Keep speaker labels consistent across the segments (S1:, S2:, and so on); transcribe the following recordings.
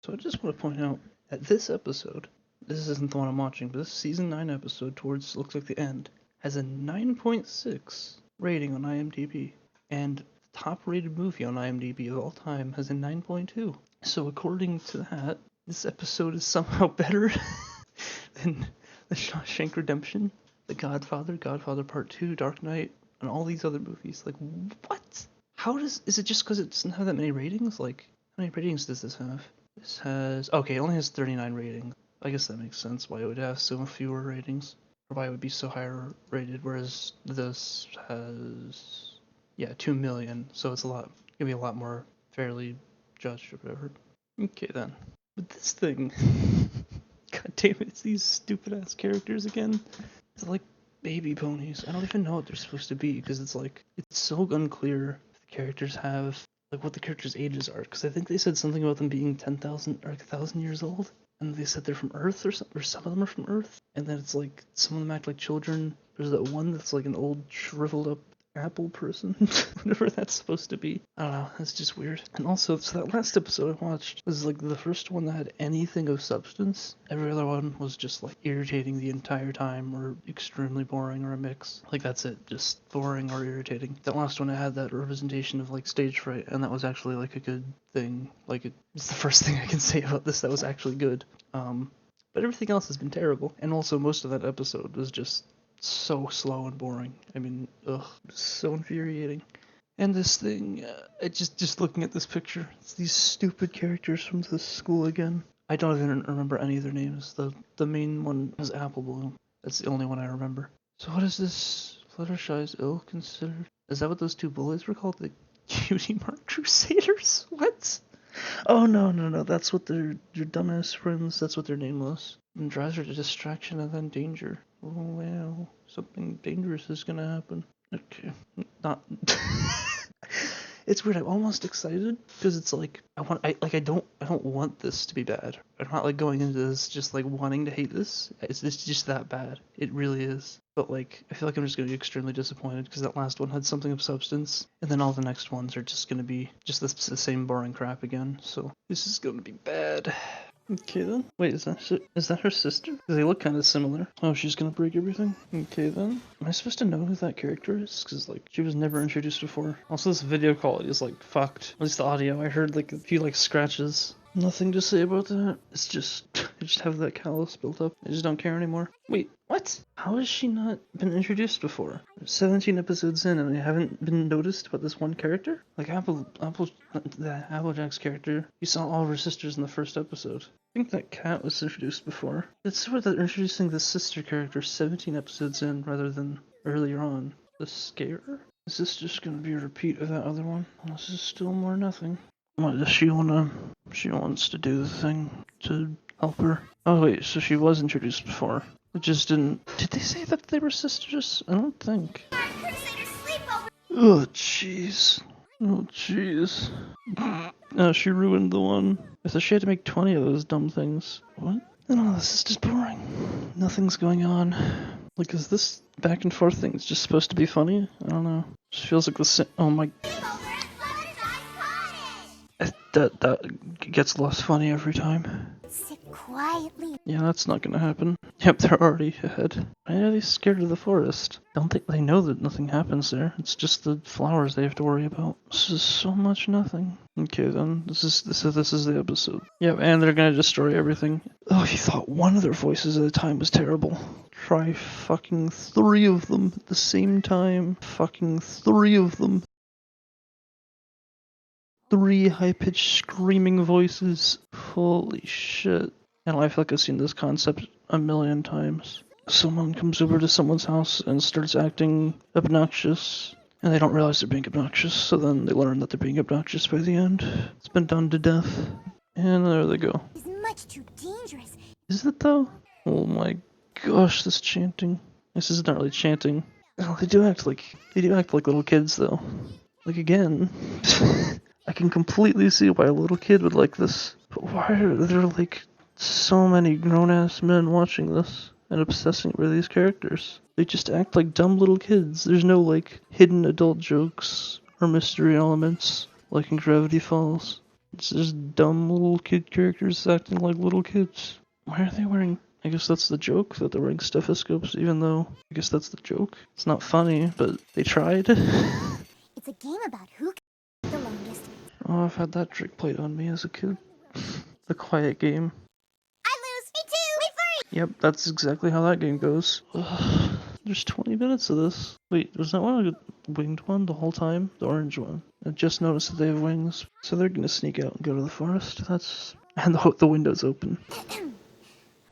S1: So I just want to point out that this episode, this isn't the one I'm watching, but this season 9 episode towards looks like the end, has a 9.6 rating on IMDb. And the top rated movie on IMDb of all time has a 9.2. So according to that, this episode is somehow better than The Shawshank Redemption, The Godfather, Godfather Part 2, Dark Knight, and all these other movies. Like, what? Is it just because it doesn't have that many ratings? Like, how many ratings does this have? This has, okay, it only has 39 ratings. I guess that makes sense why it would have so fewer ratings. Or why it would be so higher rated, whereas this has, 2 million, so it's gonna be a lot more fairly judged or whatever. Okay then. But this thing, god damn it, it's these stupid ass characters again. They're like baby ponies. I don't even know what they're supposed to be, because it's so unclear if the characters have, like, what the characters' ages are, because I think they said something about them being 10,000 or 1,000 years old, and they said they're from Earth, or some of them are from Earth, and then it's like, some of them act like children. There's that one that's like an old, shriveled up apple person, whatever that's supposed to be. I don't know, that's just weird. And also, so that last episode I watched was like the first one that had anything of substance. Every other one was just like irritating the entire time, or extremely boring, or a mix. Like, that's it, just boring or irritating. That last one I had that representation of like stage fright, and that was actually like a good thing. Like, it's the first thing I can say about this that was actually good. But everything else has been terrible. And also most of that episode was just so slow and boring. I mean, so infuriating. And this thing, just looking at this picture, it's these stupid characters from the school again. I don't even remember any of their names. The main one is Apple Bloom. That's the only one I remember. So what is this? Fluttershy's ill considered? Is that what those two bullies were called? The Cutie Mark Crusaders? What? Oh, no, that's what your dumbass friends, that's what their name was. And drives her to distraction and then danger. Oh, wow. Something dangerous is gonna happen. Okay. Not... It's weird, I'm almost excited, because it's like, I don't want this to be bad. I'm not, like, going into this just, like, wanting to hate this. It's just that bad. It really is. But, like, I feel like I'm just gonna be extremely disappointed, because that last one had something of substance, and then all the next ones are just gonna be just the same boring crap again, so this is gonna be bad. Okay then. Wait, is that her sister? Because they look kind of similar. Oh, she's gonna break everything? Okay then. Am I supposed to know who that character is? Because, like, she was never introduced before. Also, this video quality is, like, fucked. At least the audio. I heard, like, a few, like, scratches. Nothing to say about that. It's just, I just have that callus built up. I just don't care anymore. Wait, what? How has she not been introduced before? 17 episodes in and I haven't been noticed about this one character? Like, Applejack's character, you saw all of her sisters in the first episode. I think that cat was introduced before. It's weird that they're introducing the sister character 17 episodes in rather than earlier on. The Scare? Is this just gonna be a repeat of that other one? This is still more nothing. What does she wants to do the thing to help her. Oh wait, so she was introduced before. It just didn't... Did they say that they were sisters? I don't think. Oh jeez. Oh jeez. Oh, she ruined the one. I thought she had to make 20 of those dumb things. What? No, this is just boring. Nothing's going on. Like, is this back and forth thing just supposed to be funny? I don't know. It just feels like the same... Oh my... That gets less funny every time.
S2: Sit quietly.
S1: Yeah, that's not gonna happen. Yep, they're already ahead. Why are they scared of the forest? Don't they know that nothing happens there? It's just the flowers they have to worry about. This is so much nothing. Okay then, this is the episode. Yep, and they're gonna destroy everything. Oh, you thought one of their voices at a time was terrible. Try fucking 3 of them at the same time. Fucking 3 of them. 3 high-pitched screaming voices. Holy shit. And I feel like I've seen this concept a million times. Someone comes over to someone's house and starts acting obnoxious, and they don't realize they're being obnoxious, so then they learn that they're being obnoxious by the end. It's been done to death. And there they go.
S2: It's much too dangerous.
S1: Is it though? Oh my gosh, this chanting. This is not really chanting. Oh, they do act like little kids though. Like, again. I can completely see why a little kid would like this. But why are there, like, so many grown-ass men watching this and obsessing over these characters? They just act like dumb little kids. There's no, like, hidden adult jokes or mystery elements like in Gravity Falls. It's just dumb little kid characters acting like little kids. Why are they wearing... I guess that's the joke, that they're wearing stethoscopes, even though... I guess that's the joke. It's not funny, but they tried.
S2: It's a game about who can the longest.
S1: Oh, I've had that trick played on me as a kid. The quiet game.
S2: I lose. Me too. Wait for
S1: Yep, that's exactly how that game goes. Ugh, there's 20 minutes of this. Wait, was that one a winged one the whole time? The orange one. I just noticed that they have wings. So they're gonna sneak out and go to the forest. That's... And the window's open.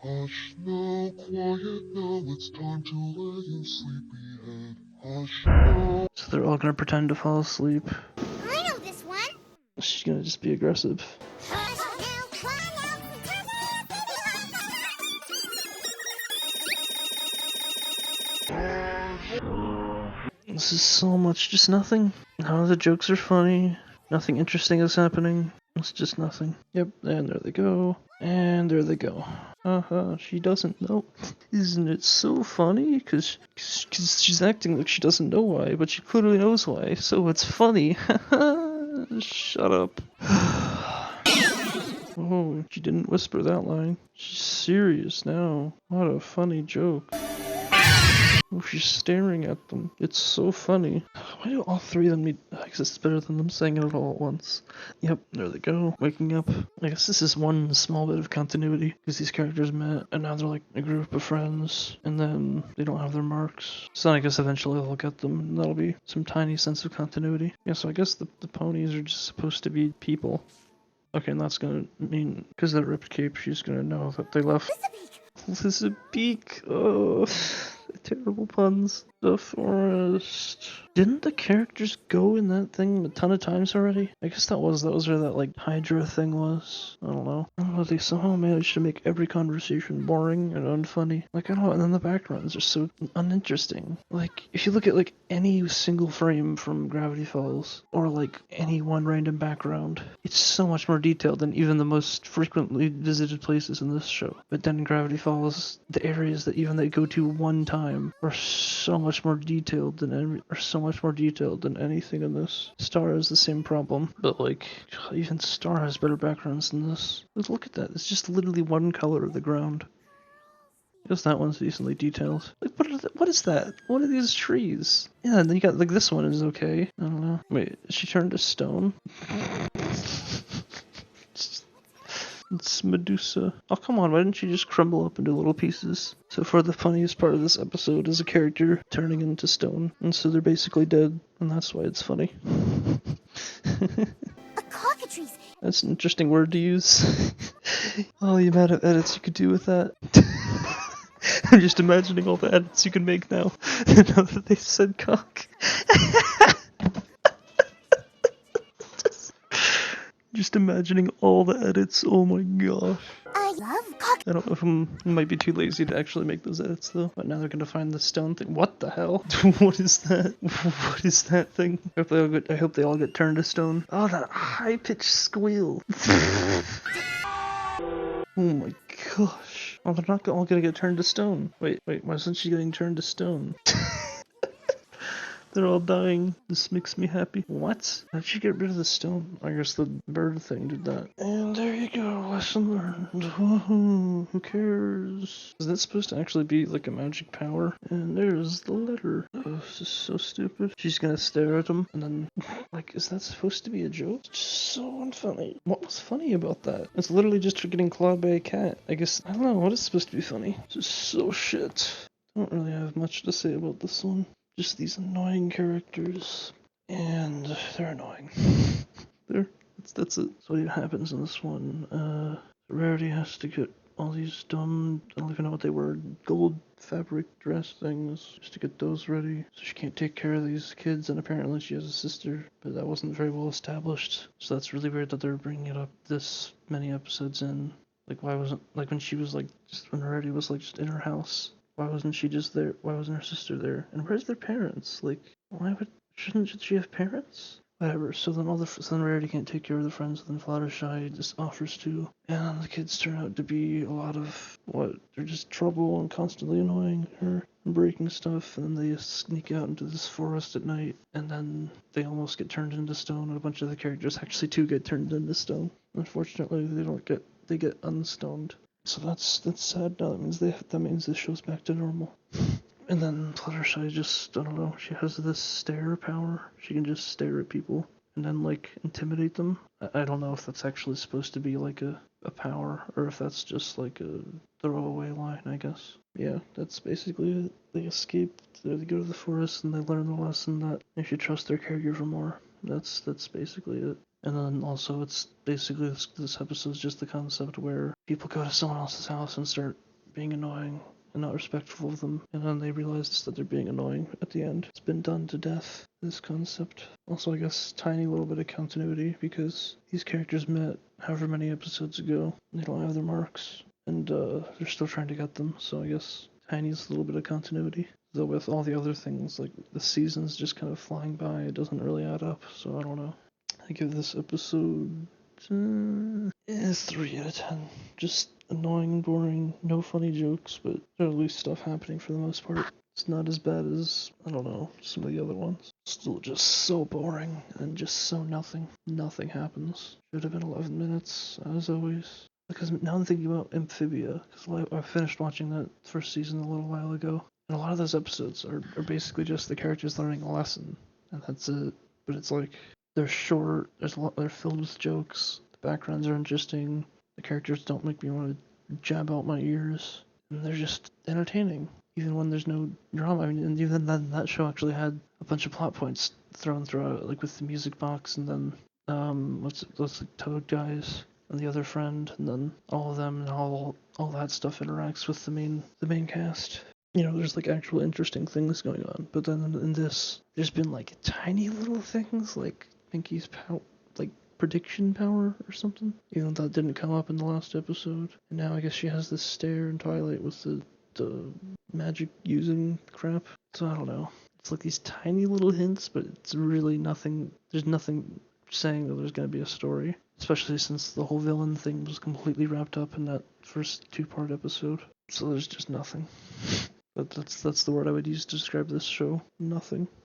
S3: Hush now, quiet now, it's time to lay in sleepyhead. Hush now.
S1: So they're all gonna pretend to fall asleep.
S2: I know this one.
S1: She's gonna just be aggressive. This is so much just nothing. None of the jokes are funny. Nothing interesting is happening. It's just nothing. Yep, and there they go. And there they go. She doesn't know. Isn't it so funny? Cause she's acting like she doesn't know why, but she clearly knows why, so it's funny. Shut up. Oh, she didn't whisper that line. She's serious now. What a funny joke. Oh, she's staring at them. It's so funny. Why do all three of them need... I guess it's better than them saying it all at once. Yep, there they go. Waking up. I guess this is one small bit of continuity, because these characters met, and now they're like a group of friends, and then they don't have their marks. So I guess eventually they'll get them, and that'll be some tiny sense of continuity. Yeah, so I guess the ponies are just supposed to be people. Okay, and that's gonna mean, because they're ripped cape, she's gonna know that they left. This is a beak. Oh, terrible puns. The forest. Didn't the characters go in that thing a ton of times already? I guess that was where that like Hydra thing was. I don't know. They somehow managed to make every conversation boring and unfunny. Like I don't know, and then the backgrounds are so uninteresting. Like if you look at like any single frame from Gravity Falls or like any one random background, it's so much more detailed than even the most frequently visited places in this show. But then in Gravity Falls, the areas that even they go to one time are so much more detailed than anything in this. Star has the same problem, but like even Star has better backgrounds than this. Look at that. It's just literally one color of the ground. Because that one's decently detailed. Like, what is that? What are these trees? Yeah, and then you got, like, this one is okay. I don't know. Wait, is she turned to stone? It's Medusa. Oh, come on, why didn't she just crumble up into little pieces? So far, the funniest part of this episode is a character turning into stone. And so they're basically dead, and that's why it's funny.
S2: A cockatrice.
S1: That's an interesting word to use. Oh, the amount of edits you could do with that. I'm just imagining all the edits you can make now. Now that they said cock. Just imagining all the edits. Oh my gosh.
S2: I love cock.
S1: I don't know if I might be too lazy to actually make those edits though. But now they're gonna find the stone thing. What the hell? What is that? What is that thing? I hope they all get turned to stone. Oh, that high-pitched squeal. Oh my gosh. Oh, they're not all gonna get turned to stone. Wait, why isn't she getting turned to stone? They're all dying. This makes me happy. What? How'd she get rid of the stone? I guess the bird thing did that. And there you go. Lesson learned. Woohoo. Who cares? Is that supposed to actually be like a magic power? And there's the letter. Oh, this is so stupid. She's gonna stare at him and then, like, is that supposed to be a joke? It's so unfunny. What was funny about that? It's literally just her getting clawed by a cat. I guess, I don't know. What is supposed to be funny? This is so shit. I don't really have much to say about this one. Just these annoying characters, and they're annoying. That's it. So what happens in this one? Rarity has to get all these dumb, I don't even know what they were, gold fabric dress things, just to get those ready. So she can't take care of these kids, and apparently she has a sister, but that wasn't very well established. So that's really weird that they're bringing it up this many episodes in. Like, why wasn't, like, when she was, like, just when Rarity was, like, just in her house. Why wasn't she just there? Why wasn't her sister there? And where's their parents? Like, shouldn't she have parents? whatever. So then Rarity can't take care of the friends, and then Fluttershy just offers to, and the kids turn out to be a lot of they're just trouble and constantly annoying her and breaking stuff, and then they sneak out into this forest at night, and then they almost get turned into stone, and a bunch of the characters actually do get turned into stone. Unfortunately, they get unstoned. So that's sad. Now that means this show's back to normal. And then Fluttershy just, I don't know, she has this stare power. She can just stare at people and then, intimidate them. I don't know if that's actually supposed to be, a power, or if that's just, a throwaway line, I guess. Yeah, that's basically it. They escape, they go to the forest, and they learn the lesson that they should trust their caregiver more. That's basically it. And then also, it's basically this episode's just the concept where people go to someone else's house and start being annoying and not respectful of them, and then they realize that they're being annoying at the end. It's been done to death, this concept. Also, I guess, tiny little bit of continuity, because these characters met however many episodes ago, and they don't have their marks, and they're still trying to get them, so I guess tiniest little bit of continuity. Though with all the other things, like the seasons just kind of flying by, it doesn't really add up, so I don't know. I give this episode 3 out of 10. Just annoying and boring, no funny jokes, but there's at least stuff happening for the most part. It's not as bad as, I don't know, some of the other ones. Still just so boring and just so nothing. Nothing happens. Should have been 11 minutes, as always. Because now I'm thinking about Amphibia, because I finished watching that first season a little while ago, and a lot of those episodes are basically just the characters learning a lesson, and that's it. But it's like, they're short, they're filled with jokes, the backgrounds are interesting, the characters don't make me want to jab out my ears, and they're just entertaining, even when there's no drama. I mean, and even then, that show actually had a bunch of plot points thrown throughout, like with the music box, and then, those Toad guys, and the other friend, and then all of them, and all that stuff interacts with the main cast. There's actual interesting things going on, but then in this, there's been tiny little things, like Pinky's prediction power or something. Even though that didn't come up in the last episode. And now I guess she has this stare in Twilight with the magic using crap. So I don't know. It's these tiny little hints, but it's really nothing. There's nothing saying that there's going to be a story. Especially since the whole villain thing was completely wrapped up in that first 2-part episode. So there's just nothing. But that's the word I would use to describe this show. Nothing.